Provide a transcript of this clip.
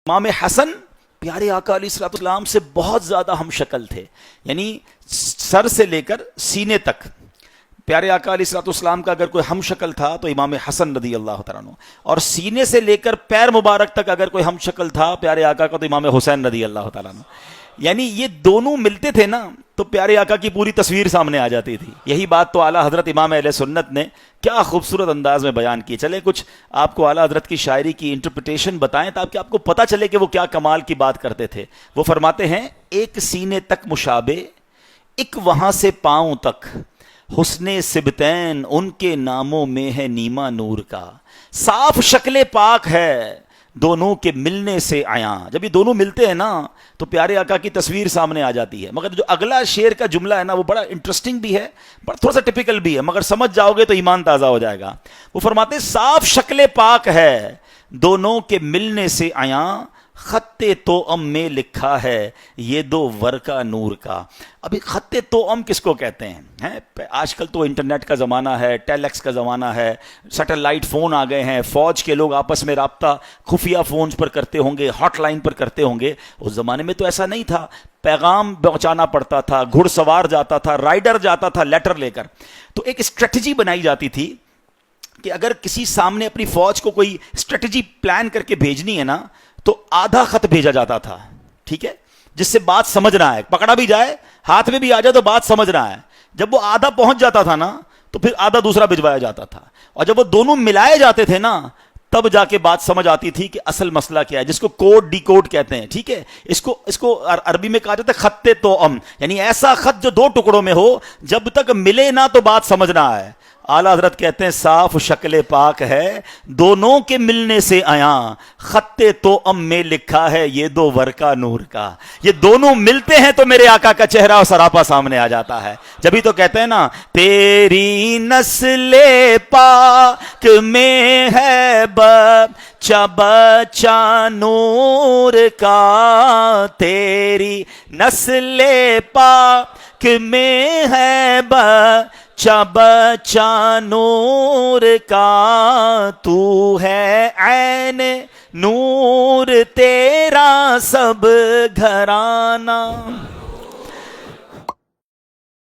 امام حسن پیارے آقا علیہ الصلوۃ والسلام سے بہت زیادہ ہم شکل تھے، یعنی سر سے لے کر سینے تک پیارے آقا علیہ الصلوۃ والسلام کا اگر کوئی ہم شکل تھا تو امام حسن رضی اللہ تعالیٰ عنہ، اور سینے سے لے کر پیر مبارک تک اگر کوئی ہم شکل تھا پیارے آقا کا تو امام حسین رضی اللہ تعالیٰ عنہ۔ یعنی یہ دونوں ملتے تھے نا تو پیارے آقا کی پوری تصویر سامنے آ جاتی تھی۔ یہی بات تو اعلیٰ حضرت امام اہل سنت نے کیا خوبصورت انداز میں بیان کی۔ چلے کچھ آپ کو اعلیٰ حضرت کی شاعری کی انٹرپریٹیشن بتائیں تاکہ آپ کو پتہ چلے کہ وہ کیا کمال کی بات کرتے تھے۔ وہ فرماتے ہیں ایک سینے تک مشابہ، ایک وہاں سے پاؤں تک، حسن سبتین ان کے ناموں میں ہے نیما نور کا، صاف شکل پاک ہے دونوں کے ملنے سے عیاں۔ جب یہ دونوں ملتے ہیں نا تو پیارے آقا کی تصویر سامنے آ جاتی ہے۔ مگر جو اگلا شعر کا جملہ ہے نا وہ بڑا انٹرسٹنگ بھی ہے، بڑا تھوڑا سا ٹپیکل بھی ہے، مگر سمجھ جاؤ گے تو ایمان تازہ ہو جائے گا۔ وہ فرماتے ہیں صاف شکل پاک ہے دونوں کے ملنے سے عیاں، خط توأم میں لکھا ہے یہ دو ورقہ نور کا۔ ابھی خط توأم کس کو کہتے ہیں؟ آج کل تو انٹرنیٹ کا زمانہ ہے، ٹیلیکس کا زمانہ ہے، سیٹلائٹ فون آ گئے ہیں، فوج کے لوگ آپس میں رابطہ خفیہ فونز پر کرتے ہوں گے، ہاٹ لائن پر کرتے ہوں گے۔ اس زمانے میں تو ایسا نہیں تھا، پیغام پہنچانا پڑتا تھا، گھڑ سوار جاتا تھا، رائڈر جاتا تھا لیٹر لے کر۔ تو ایک اسٹریٹجی بنائی جاتی تھی کہ اگر کسی سامنے اپنی فوج کو کوئی اسٹریٹجی پلان کر کے بھیجنی ہے نا تو آدھا خط بھیجا جاتا تھا، ٹھیک ہے، جس سے بات سمجھ رہا ہے، پکڑا بھی جائے، ہاتھ میں بھی آ جائے تو بات سمجھ رہا ہے۔ جب وہ آدھا پہنچ جاتا تھا نا تو پھر آدھا دوسرا بھجوایا جاتا تھا، اور جب وہ دونوں ملائے جاتے تھے نا تب جا کے بات سمجھ آتی تھی کہ اصل مسئلہ کیا ہے، جس کو کوڈ ڈی کوڈ کہتے ہیں، ٹھیک ہے۔ اس کو عربی میں کہا جاتا ہے خط توأم، یعنی ایسا خط جو دو ٹکڑوں میں ہو، جب تک ملے نہ تو بات سمجھنا ہے۔ اعلیٰ حضرت کہتے ہیں صاف شکل پاک ہے دونوں کے ملنے سے عیاں، خط توأم میں لکھا ہے یہ دو ورقہ نور کا۔ یہ دونوں ملتے ہیں تو میرے آقا کا چہرہ اور سراپا سامنے آ جاتا ہے۔ جبھی تو کہتے ہیں نا تیری نسل پاک میں ہے بچہ بچہ نور کا، تیری نسل پاک میں ہے بچہ بچہ نور کا، تو ہے عین نور تیرا سب گھرانہ۔